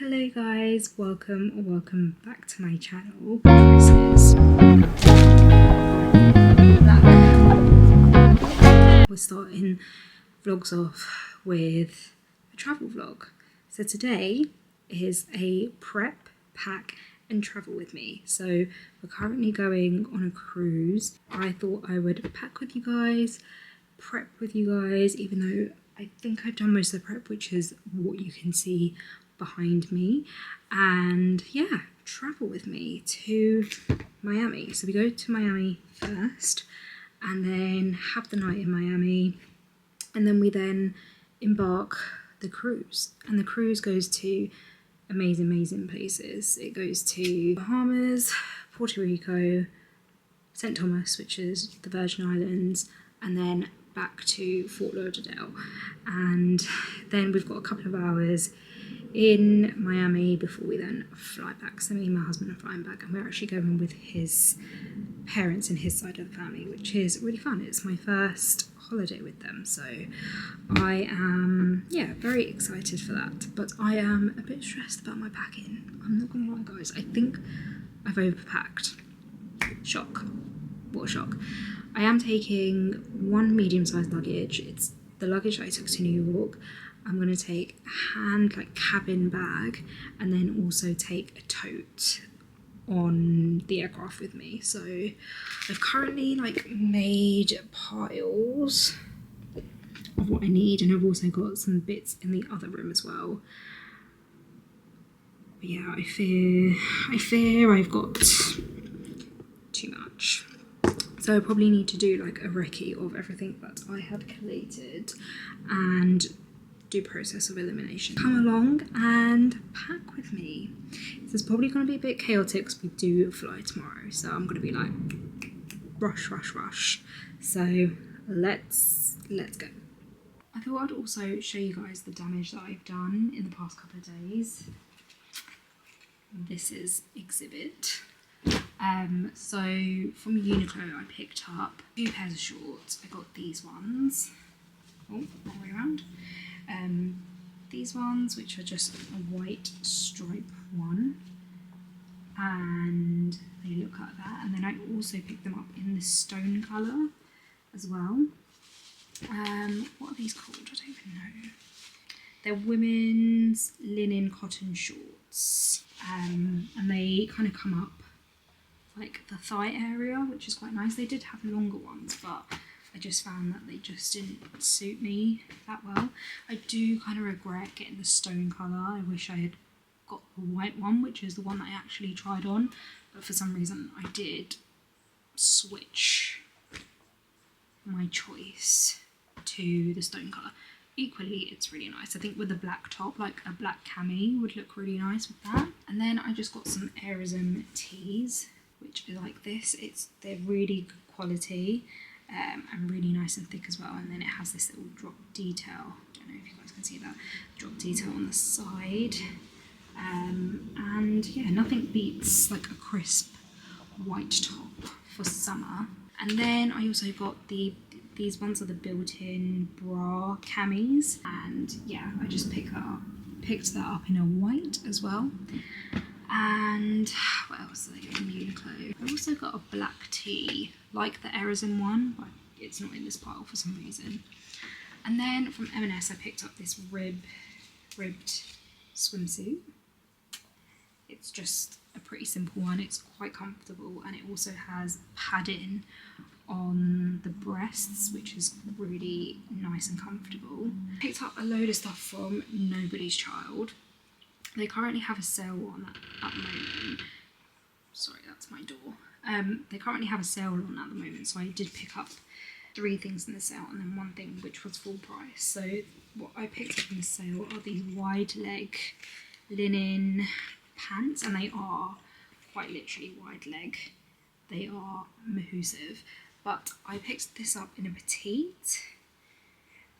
Hello guys, welcome or welcome back to my channel. We're starting vlogs off with a travel vlog. So today is a prep, pack and travel with me. So we're currently going on a cruise. I thought I would pack with you guys, prep with you guys, even though I think I've done most of the prep, which is what you can see behind me, and yeah, travel with me to Miami. So we go to Miami first and then have the night in Miami, and then we then embark the cruise, and the cruise goes to amazing places. It goes to Bahamas, Puerto Rico, St. Thomas, which is the Virgin Islands, and then back to Fort Lauderdale. And then we've got a couple of hours in Miami before we then fly back. So me and my husband are flying back, and we're actually going with his parents and his side of the family, which is really fun. It's my first holiday with them, so I am very excited for that. But I am a bit stressed about my packing. I'm not gonna lie guys, I think I've overpacked. Shock. What a shock. I am taking one medium-sized luggage. It's the luggage that I took to New York. I'm going to take a hand cabin bag, and then also take a tote on the aircraft with me. So I've currently made piles of what I need, and I've also got some bits in the other room as well. But yeah, I fear I've got too much. So I probably need to do a recce of everything that I have collated and do process of elimination. Come along and pack with me. This is probably going to be a bit chaotic because we do fly tomorrow, so I'm going to be rush. So let's go. I thought I'd also show you guys the damage that I've done in the past couple of days. This is exhibit. So from Uniqlo I picked up 2 pairs of shorts. I got these ones. Oh, wrong way around. These ones, which are just a white stripe one, and they look like that. And then I also picked them up in the stone colour as well. What are these called? I don't even know. They're women's linen cotton shorts, and they kind of come up the thigh area, which is quite nice. They did have longer ones, but I just found that they just didn't suit me that well. I do kind of regret getting the stone colour. I wish I had got the white one, which is the one that I actually tried on, but for some reason I did switch my choice to the stone colour. Equally, it's really nice. I think with a black top, a black cami would look really nice with that. And then I just got some Aerism tees, which is like this. They're really good quality. And really nice and thick as well, and then it has this little drop detail. I don't know if you guys can see that drop detail on the side, and yeah, nothing beats a crisp white top for summer. And then I also got these ones are the built-in bra camis, and yeah, I just picked that up in a white as well. And what else did I get from Uniqlo? I also got a black tee, like the Aerism one, but it's not in this pile for some reason. And then from M&S I picked up this ribbed swimsuit. It's just a pretty simple one. It's quite comfortable, and it also has padding on the breasts, which is really nice and comfortable. Picked up a load of stuff from Nobody's Child. They currently have a sale on at the moment. Sorry, that's my door. They currently have a sale on at the moment, so I did pick up 3 things in the sale and then 1 thing which was full price. So what I picked up in the sale are these wide leg linen pants, and they are quite literally wide leg. They are mahoosive, but I picked this up in a petite.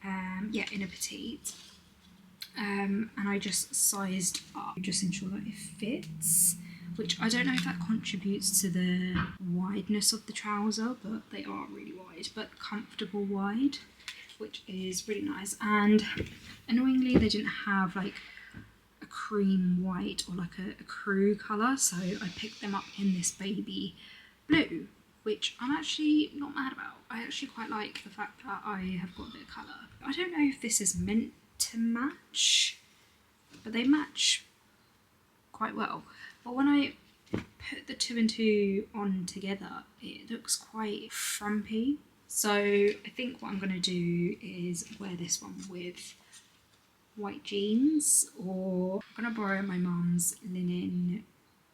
In a petite. And I just sized up, just ensure that it fits, which I don't know if that contributes to the wideness of the trouser, but they are really wide, but comfortable wide, which is really nice. And annoyingly they didn't have a cream white or like a crew colour, so I picked them up in this baby blue, which I'm actually not mad about. I actually quite like the fact that I have got a bit of colour. I don't know if this is meant to match, but they match quite well. But when I put the 2 and 2 on together, it looks quite frumpy. So I think what I'm going to do is wear this one with white jeans, or I'm going to borrow my mum's linen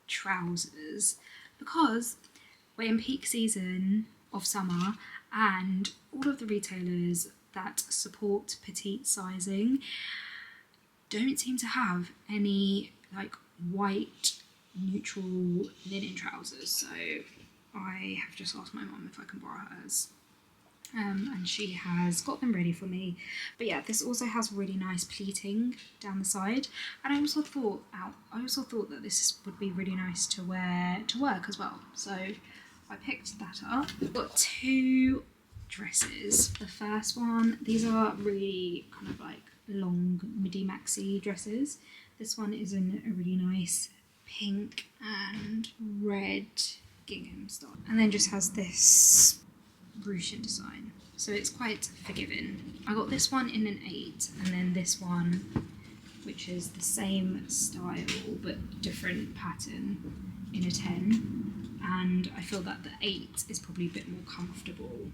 trousers, because we're in peak season of summer and all of the retailers that support petite sizing don't seem to have any like white neutral linen trousers, so I have just asked my mum if I can borrow hers. And she has got them ready for me. But yeah, this also has really nice pleating down the side, and I also thought that this would be really nice to wear to work as well, so I picked that up. I've got 2 dresses. The first one, these are really kind of like long midi maxi dresses. This one is in a really nice pink and red gingham style, and then just has this ruching design, so it's quite forgiving. I got this one in an 8, and then this one, which is the same style but different pattern, in a 10, and I feel that the 8 is probably a bit more comfortable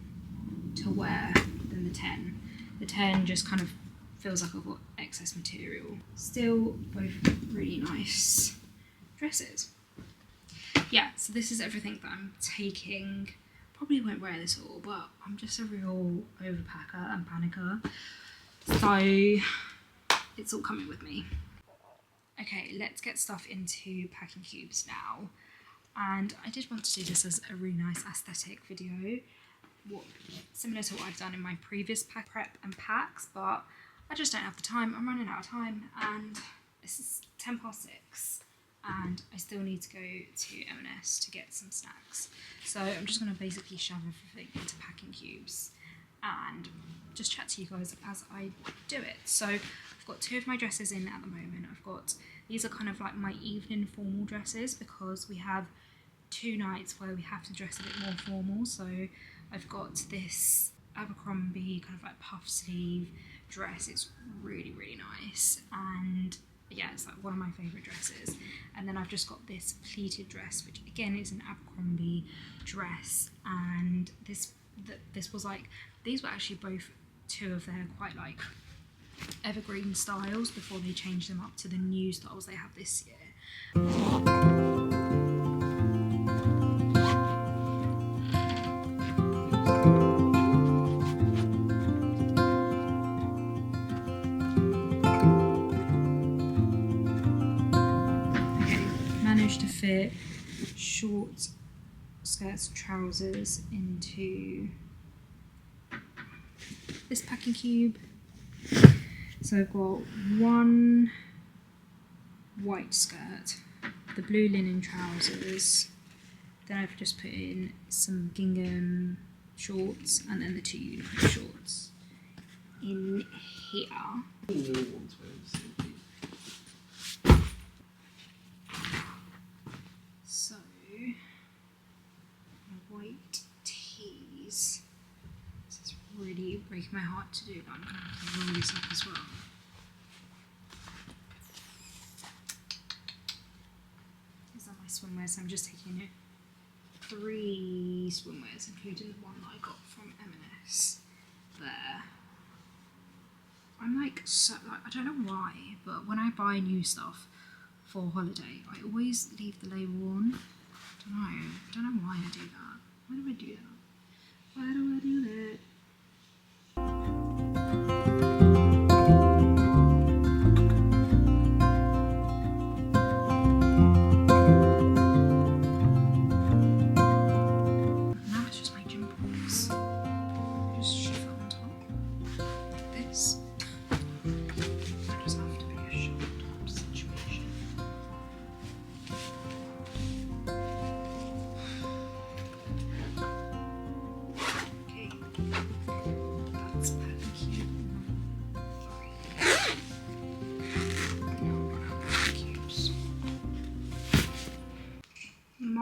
to wear than the 10. The 10 just kind of feels like I've got excess material. Still both really nice dresses. Yeah, so this is everything that I'm taking. Probably won't wear this all, but I'm just a real overpacker and panicker, so it's all coming with me. Okay, let's get stuff into packing cubes now. And I did want to do this as a really nice aesthetic video, similar to what I've done in my previous prep and packs, but I just don't have the time. I'm running out of time, and this is 6:10, and I still need to go to M&S to get some snacks. So I'm just going to basically shove everything into packing cubes and just chat to you guys as I do it. So I've got 2 of my dresses in at the moment. These are kind of like my evening formal dresses, because we have 2 nights where we have to dress a bit more formal. So I've got this Abercrombie kind of like puff sleeve dress. It's really, really nice, and yeah, it's like one of my favourite dresses. And then I've just got this pleated dress, which again is an Abercrombie dress, and this was like, these were actually both 2 of their quite like evergreen styles before they changed them up to the new styles they have this year. To fit short skirts, trousers into this packing cube. So I've got 1 white skirt, the blue linen trousers, then I've just put in some gingham shorts, and then the 2 uniform shorts in here. So, white tees. This is really breaking my heart to do, but I'm going to have to roll this up as well. These are my swimwears, so I'm just taking 3 swimwears, including the one that I got from M&S there. I'm like, so, like, I don't know why, but when I buy new stuff for holiday, I always leave the label on. I don't know why I do that. Why do I do that? Why do I do that? Now it's just my gym box. I just shove it on top like this. I just have to be a shove on top situation. Okay.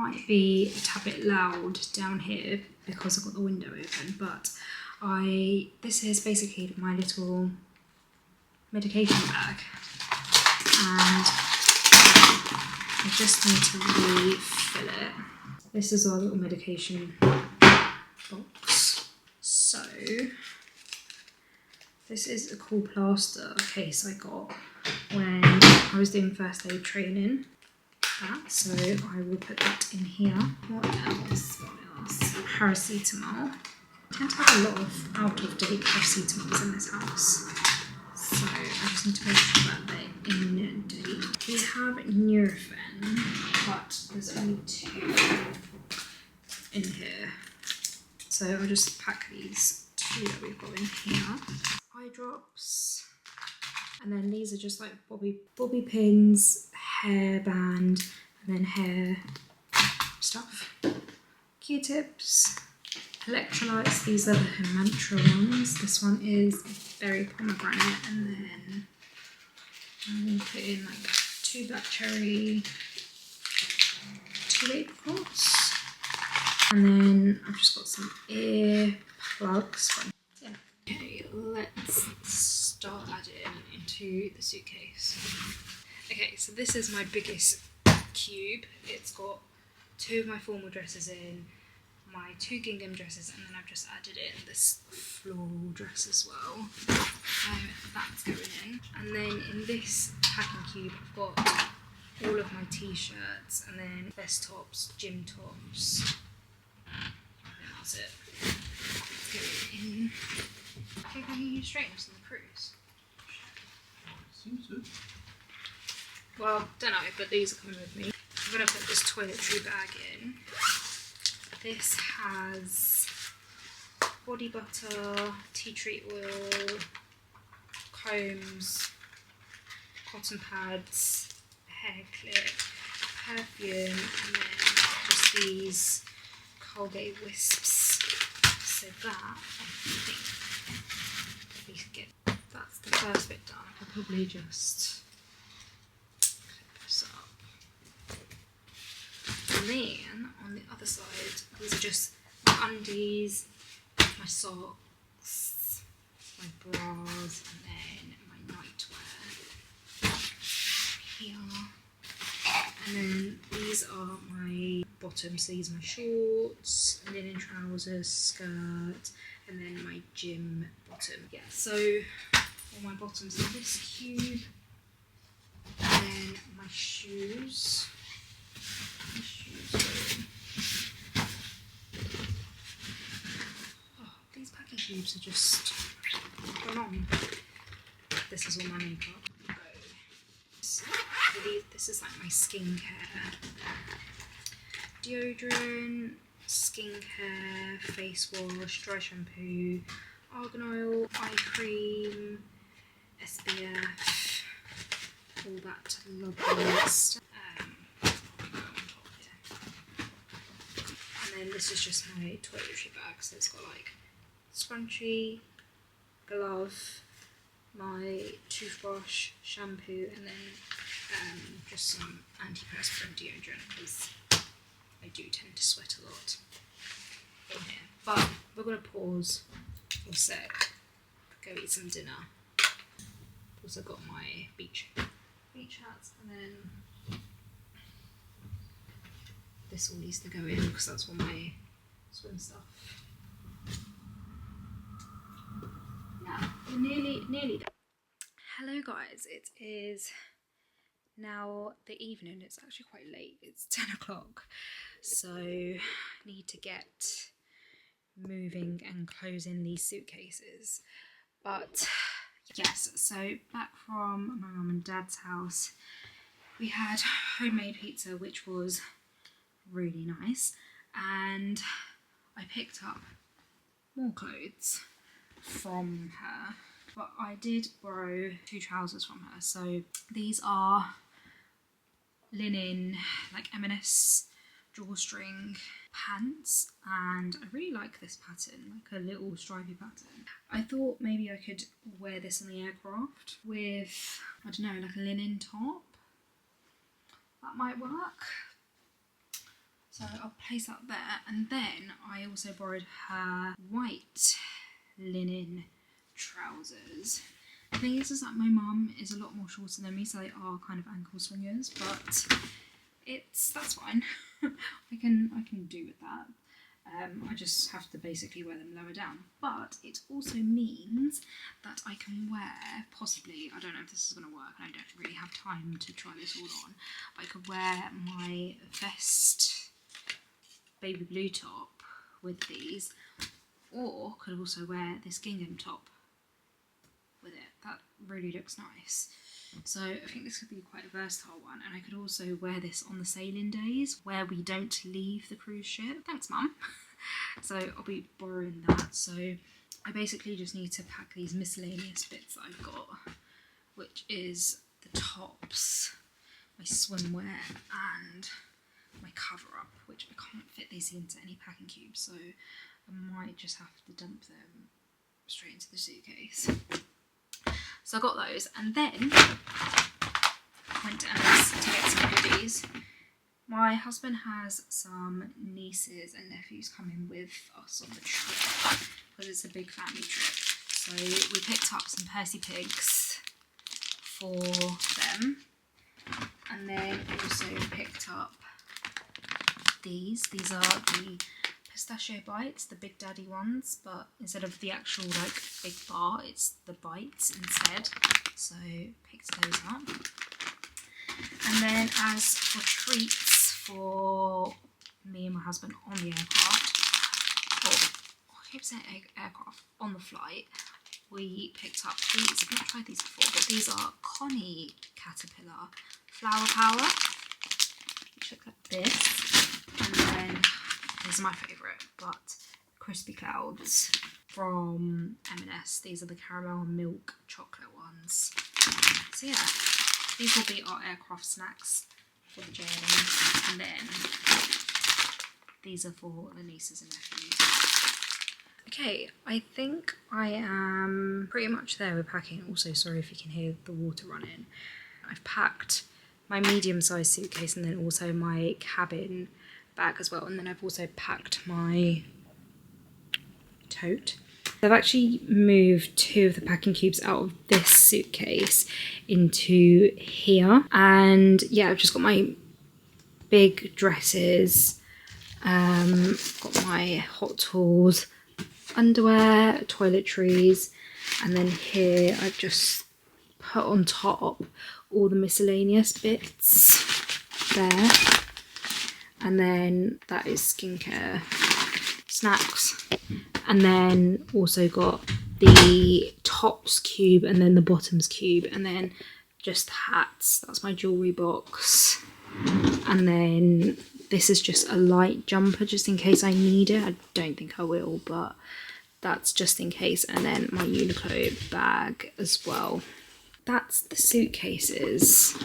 might be a tad bit loud down here because I've got the window open, but this is basically my little medication bag, and I just need to refill it. This is our little medication box. So this is a cool plaster case I got when I was doing first aid training. So I will put that in here. What else? Paracetamol. I tend to have a lot of out-of-date paracetamols in this house, so I just need to make sure that they're in date. We have Nurofen, but there's only 2 in here, so I'll just pack these 2 that we've got in here. Eye drops, and then these are just like bobby pins, hairband, and then hair stuff. Q-tips, electrolytes, these are the mantra ones. This one is berry pomegranate, and then I'm put in like 2 black cherry, 2 apricots, and then I've just got some ear plugs. Yeah. Okay, let's start adding into the suitcase. Okay, so this is my biggest cube. It's got 2 of my formal dresses in, my 2 gingham dresses, and then I've just added in this floral dress as well. That's going in. And then in this packing cube I've got all of my t-shirts, and then vest tops, gym tops, and that's it. Let's go in. Okay, can you use straightness on the cruise? Seems good. Well, don't know, but these are coming with me. I'm going to put this toiletry bag in. This has body butter, tea tree oil, combs, cotton pads, a hair clip, perfume, and then just these Colgate wisps. So that, I think, we can get, that's the first bit done. I could probably just clip this up. And then on the other side, these are just my undies, my socks, my bras, and then my nightwear here. And then these are my bottoms, so these are my shorts, linen trousers, skirt, and then my gym bottom. Yeah, so all my bottoms in this cube, and then my shoes. Oh, these packing cubes are just gone on. This is all my makeup. So this is like my skincare. Deodorant, skincare, face wash, dry shampoo, argan oil, eye cream, SPF, all that lovely stuff. And then this is just my toiletry bag, so it's got like scrunchie, glove, my toothbrush, shampoo, and then just some antiperspirant deodorant, because I do tend to sweat a lot in here. But we're going to pause for a sec, go eat some dinner. Also got my beach hats, and then this all needs to go in because that's all my swim stuff. Now, we're nearly done. Hello guys, it is now the evening. It's actually quite late, it's 10 o'clock. So I need to get moving and closing these suitcases. But yes, so back from my mum and dad's house, we had homemade pizza, which was really nice, and I picked up more clothes from her, but I did borrow 2 trousers from her. So these are linen, like M&S drawstring pants, and I really like this pattern, like a little stripy pattern. I thought maybe I could wear this on the aircraft with, I don't know, like a linen top. That might work. So I'll place that there, and then I also borrowed her white linen trousers. The thing is that my mum is a lot more shorter than me, so they are kind of ankle swingers, but that's fine. I can do with that. I just have to basically wear them lower down. But it also means that I can wear, possibly, I don't know if this is going to work, and I don't really have time to try this all on, but I could wear my vest baby blue top with these, or could also wear this gingham top with it. That really looks nice. So I think this could be quite a versatile one, and I could also wear this on the sailing days where we don't leave the cruise ship. Thanks, Mum. So I'll be borrowing that. So I basically just need to pack these miscellaneous bits that I've got, which is the tops, my swimwear, and my cover up, which I can't fit these into any packing cubes, so I might just have to dump them straight into the suitcase. So I got those, and then I went to Emma's to get some goodies. My husband has some nieces and nephews coming with us on the trip because it's a big family trip. So we picked up some Percy Pigs for them, and then also picked up these. These are the pistachio bites, the Big Daddy ones, but instead of the actual like big bar, it's the bites instead. So picked those up. And then as for treats for me and my husband on the aircraft, I keep saying aircraft, on the flight, we picked up these. I've not tried these before, but these are Connie Caterpillar Flower Power, which look like this. And then these are my favourite, but Crispy Clouds from M&S. These are the caramel and milk chocolate ones. So yeah, these will be our aircraft snacks for the journey. And then these are for the nieces and nephews. Okay, I think I am pretty much there with packing. Also, sorry if you can hear the water running. I've packed my medium-sized suitcase and then also my cabin bag as well, and then I've also packed my tote. I've actually moved 2 of the packing cubes out of this suitcase into here, and yeah, I've just got my big dresses, got my hot tools, underwear, toiletries, and then here I've just put on top all the miscellaneous bits there. And then that is skincare, snacks, and then also got the tops cube and then the bottoms cube, and then just hats. That's my jewellery box, and then this is just a light jumper just in case I need it. I don't think I will, but that's just in case. And then my Uniqlo bag as well. That's the suitcases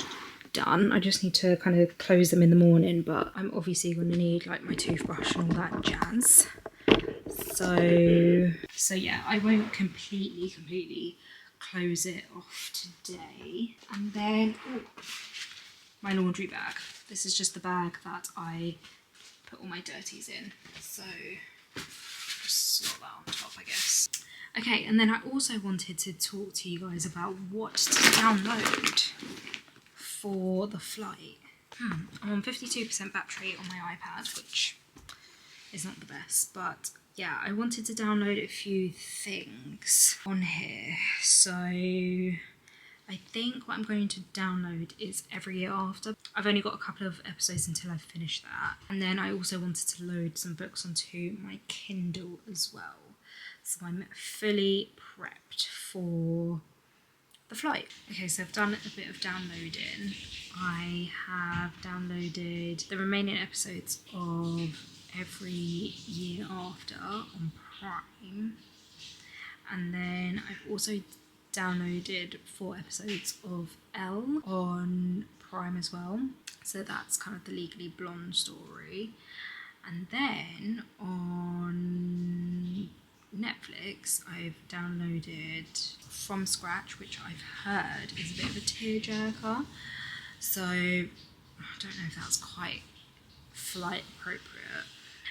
done. I just need to kind of close them in the morning, but I'm obviously going to need like my toothbrush and all that jazz. So yeah, I won't completely close it off today. And then my laundry bag. This is just the bag that I put all my dirties in. So just slot that on top, I guess. Okay, and then I also wanted to talk to you guys about what to download for the flight. I'm on 52% battery on my iPad, which is not the best, but yeah, I wanted to download a few things on here. So I think what I'm going to download is Every Year After. I've only got a couple of episodes until I've finished that. And then I also wanted to load some books onto my Kindle as well. So I'm fully prepped for the flight. Okay, so I've done a bit of downloading. I have downloaded the remaining episodes of Every Year After on Prime, and then I've also downloaded 4 episodes of Elle on Prime as well, so that's kind of the Legally Blonde story. And then on Netflix I've downloaded From Scratch, which I've heard is a bit of a tearjerker, so I don't know if that's quite flight appropriate.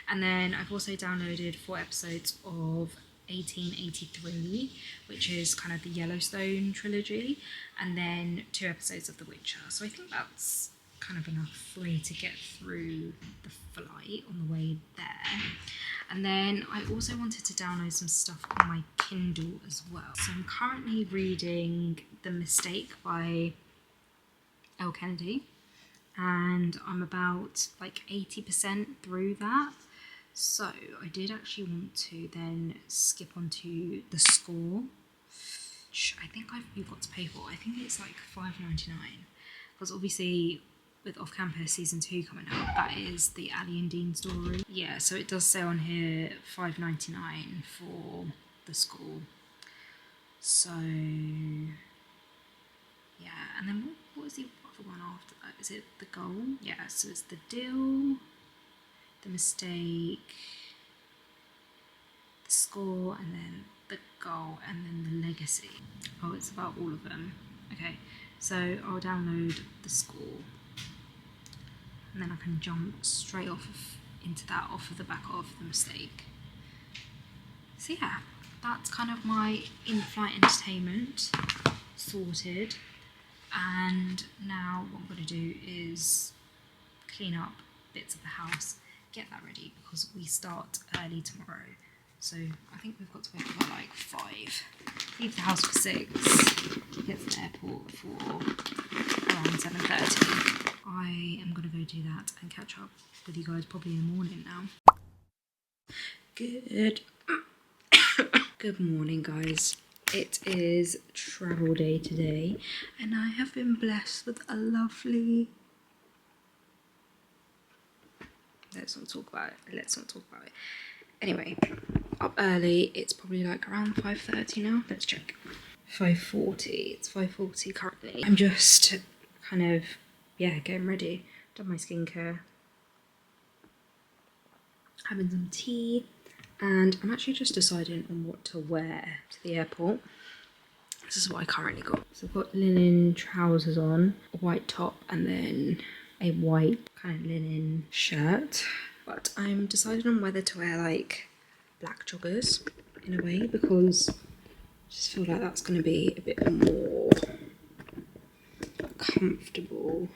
And then I've also downloaded 4 episodes of 1883, which is kind of the Yellowstone trilogy, and then 2 episodes of The Witcher. So I think that's kind of enough for me to get through the flight on the way there. And then I also wanted to download some stuff on my Kindle as well. So I'm currently reading The Mistake by L. Kennedy, and I'm about like 80% through that. So I did actually want to then skip onto The Score, which I think you've got to pay for. I think it's like $5.99, because obviously with Off Campus season 2 coming out, that is the Ali and Dean story. Yeah, so it does say on here $5.99 for The Score. So yeah, and then what was the other one after that? Is it The Goal? Yeah, so it's The Deal, The Mistake, The Score, and then The Goal, and then The Legacy. Oh, it's about all of them. Okay, so I'll download The Score, and then I can jump straight into that off of the back of The Mistake. So yeah, that's kind of my in-flight entertainment sorted. And now what I'm going to do is clean up bits of the house, get that ready, because we start early tomorrow. So I think we've got to wake up at like 5, leave the house for 6, get to the airport for around 7:30. I am going to go do that and catch up with you guys probably in the morning now. Good morning, guys. It is travel day today, and I have been blessed with a lovely... Let's not talk about it. Anyway, up early. It's probably like around 5:30 now. Let's check. 5:40. It's 5:40 currently. I'm just kind of, getting ready. Done my skincare. Having some tea. And I'm actually just deciding on what to wear to the airport. This is what I currently got. So I've got linen trousers on, a white top, and then a white kind of linen shirt. But I'm deciding on whether to wear like black joggers in a way, because I just feel like that's going to be a bit more comfortable.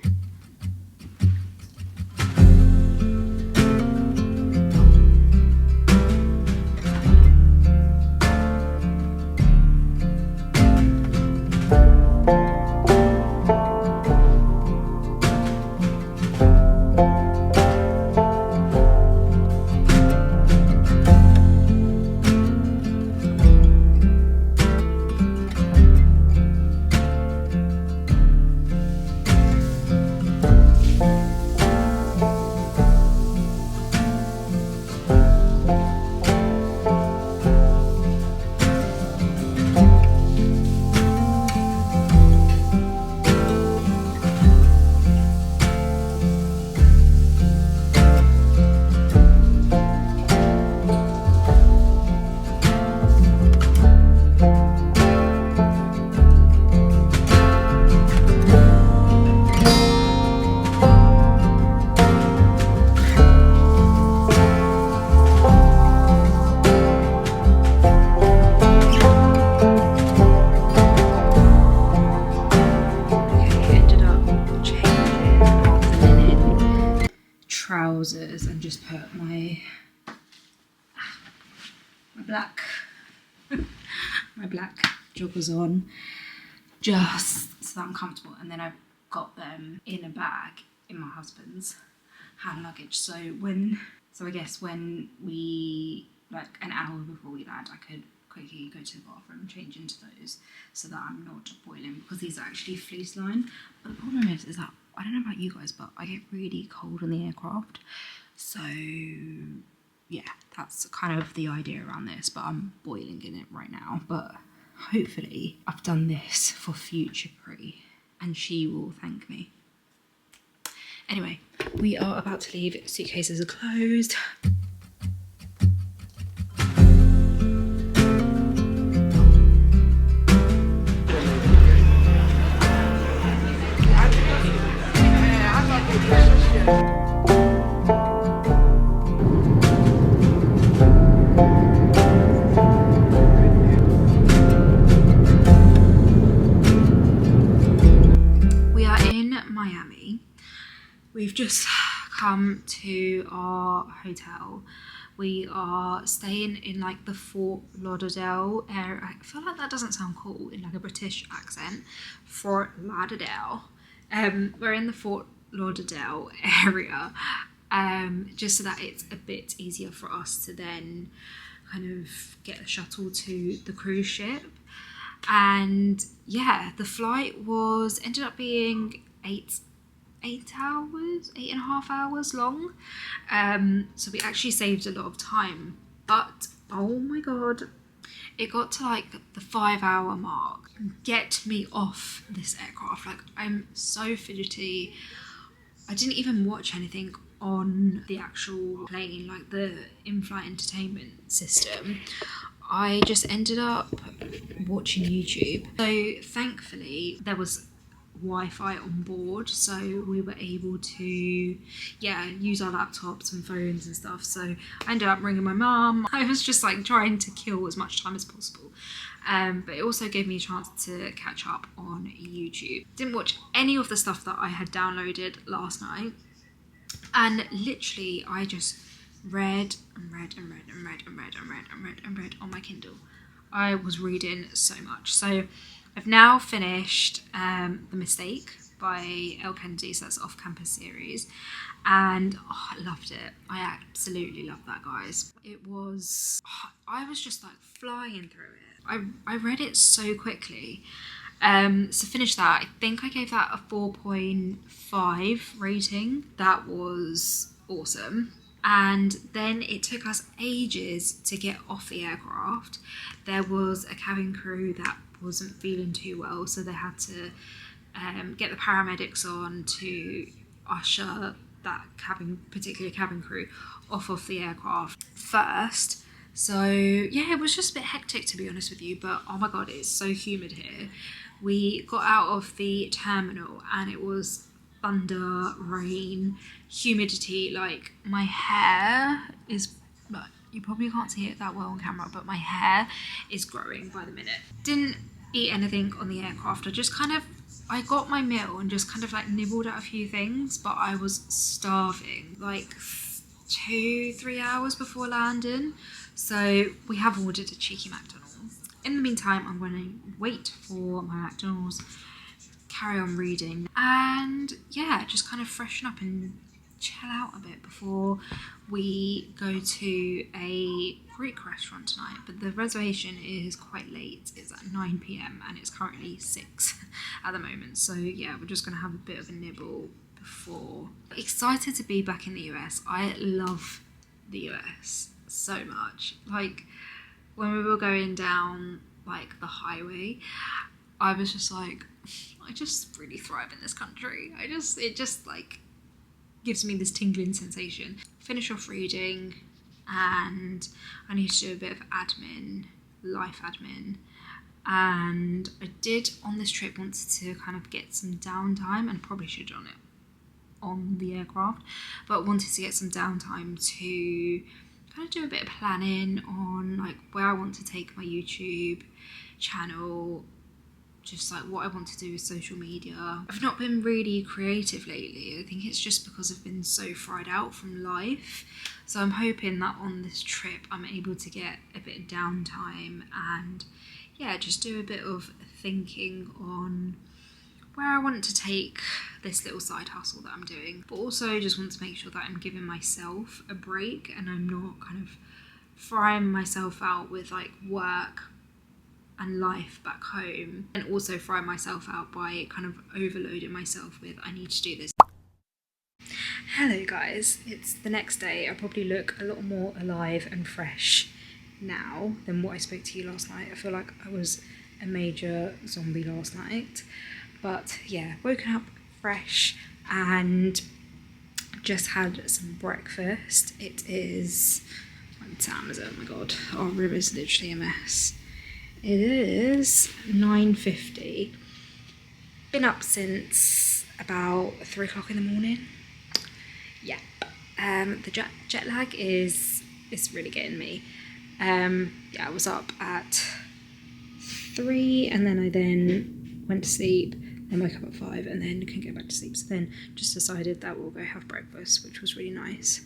Trousers and just put my black joggers on, just so that I'm comfortable. And then I've got them in a bag in my husband's hand luggage. So I guess when we, like an hour before we land, I could quickly go to the bathroom, change into those, so that I'm not boiling, because these are actually fleece lined. But the problem is that, I don't know about you guys, but I get really cold on the aircraft. So yeah, that's kind of the idea around this, but I'm boiling in it right now. But hopefully I've done this for future Pri, and she will thank me. Anyway, we are about to leave. Suitcases are closed. finally, we've just come to our hotel. We are staying in like the Fort Lauderdale area. I feel like that doesn't sound cool in like a British accent. Fort Lauderdale. We're in the Fort Lauderdale area, just so that it's a bit easier for us to then kind of get a shuttle to the cruise ship. And yeah, the flight ended up being 8.5 hours long. So we actually saved a lot of time, but oh my god, it got to like the 5-hour mark. Get me off this aircraft. Like, I'm so fidgety. I didn't even watch anything on the actual plane, like the in-flight entertainment system. I just ended up watching YouTube. So thankfully there was Wi-Fi on board, so we were able to use our laptops and phones and stuff. So I ended up ringing my mum. I was just like trying to kill as much time as possible, but it also gave me a chance to catch up on YouTube. Didn't watch any of the stuff that I had downloaded last night, and literally I just read on my Kindle. I was reading so much. So I've now finished The Mistake by Elle Kennedy, so that's off-campus series, and I loved it. I absolutely loved that, guys. I was just like flying through it. I read it so quickly. So finished that. I think I gave that a 4.5 rating. That was awesome. And then it took us ages to get off the aircraft. There was a cabin crew that wasn't feeling too well, so they had to get the paramedics on to usher that particular cabin crew off of the aircraft first. So yeah, it was just a bit hectic, to be honest with you, but oh my god, it's so humid here. We got out of the terminal and it was thunder, rain, humidity. Like, my hair is, you probably can't see it that well on camera, but my hair is growing by the minute. Didn't eat anything on the aircraft. I got my meal and just kind of like nibbled at a few things, but I was starving like 2-3 hours before landing. So we have ordered a cheeky McDonald's. In the meantime, I'm going to wait for my McDonald's, carry on reading, and yeah, just kind of freshen up and chill out a bit before we go to a Greek restaurant tonight. But the reservation is quite late. It's at 9 p.m. and it's currently 6 at the moment. So yeah, we're just going to have a bit of a nibble before. Excited to be back in the US. I love the US so much. Like, when we were going down like the highway, I was just like, I just really thrive in this country. It just like gives me this tingling sensation. Finish off reading, and I need to do a bit of life admin. And I did on this trip wanted to kind of get some downtime, and probably should have done it on the aircraft, but wanted to get some downtime to kind of do a bit of planning on like where I want to take my YouTube channel, just like what I want to do with social media. I've not been really creative lately. I think it's just because I've been so fried out from life. So I'm hoping that on this trip I'm able to get a bit of downtime and yeah, just do a bit of thinking on where I want to take this little side hustle that I'm doing, but also just want to make sure that I'm giving myself a break and I'm not kind of frying myself out with like work and life back home, and also fry myself out by kind of overloading myself with I need to do this. Hello guys, it's the next day. I probably look a lot more alive and fresh now than what I spoke to you last night. I feel like I was a major zombie last night, but yeah, woken up fresh and just had some breakfast. It is, what time is it? Oh my god, our room is literally a mess. It is 9:50. Been up since about 3 o'clock in the morning. Yeah. The jet lag is really getting me. Yeah, I was up at 3 and then I went to sleep, then woke up at 5 and then couldn't get back to sleep. So then just decided that we'll go have breakfast, which was really nice.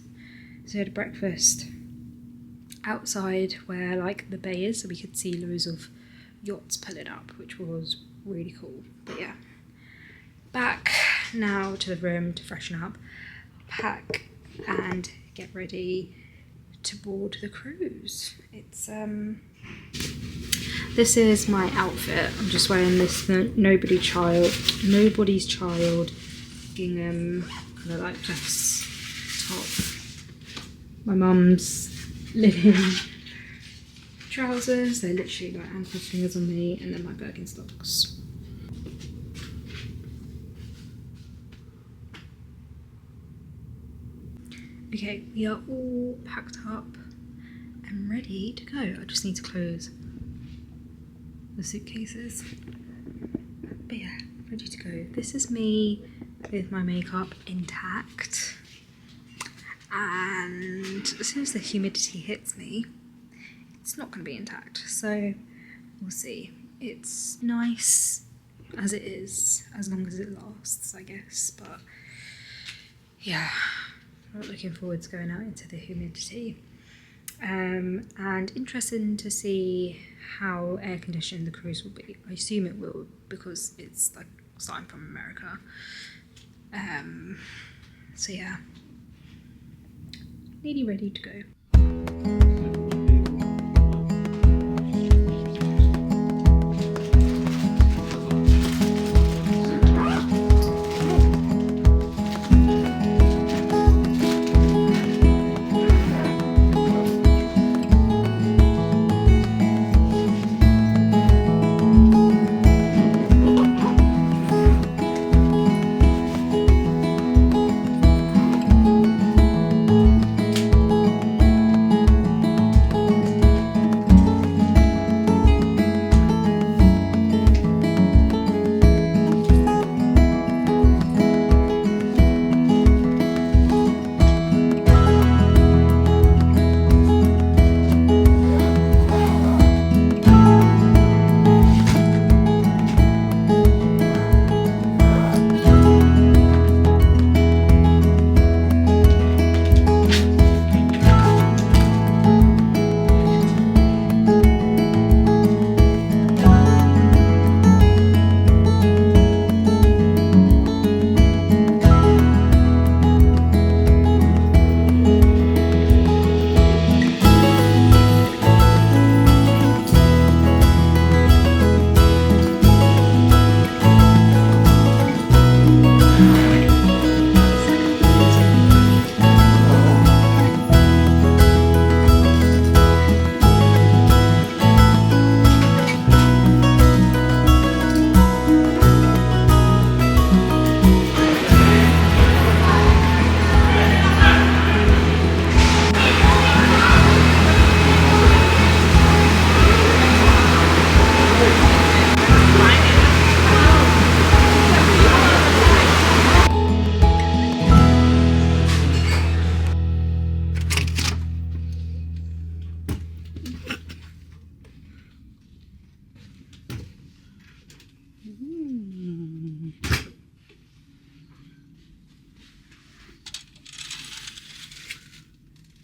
So we had breakfast outside where like the bay is, so we could see loads of yachts pulling up, which was really cool. But yeah, back now to the room to freshen up, pack and get ready to board the cruise. It's this is my outfit. I'm just wearing this nobody's child gingham kind of like dress top. My mum's linen trousers. They're literally like ankle stringers on me, and then my Birkenstocks. Okay, we are all packed up and ready to go. I just need to close the suitcases. But yeah, ready to go. This is me with my makeup intact. And as soon as the humidity hits me, it's not going to be intact. So we'll see. It's nice as it is, as long as it lasts, I guess. But yeah, I'm not looking forward to going out into the humidity. And interested to see how air conditioned the cruise will be. I assume it will, because it's like starting from America. So yeah, nearly ready to go.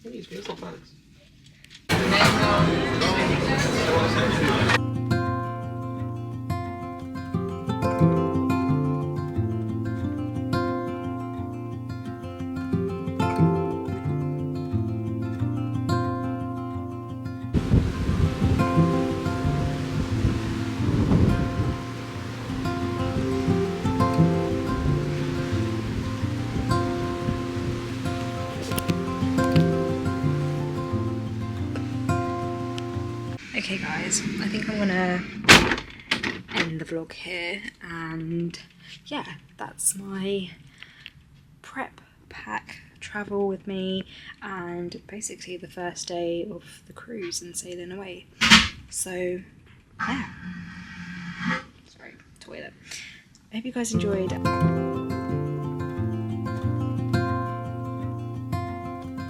These feels not bad. Okay guys, I think I'm gonna end the vlog here, and yeah, that's my prep pack travel with me, and basically the first day of the cruise and sailing away. So yeah, sorry, toilet. I hope you guys enjoyed.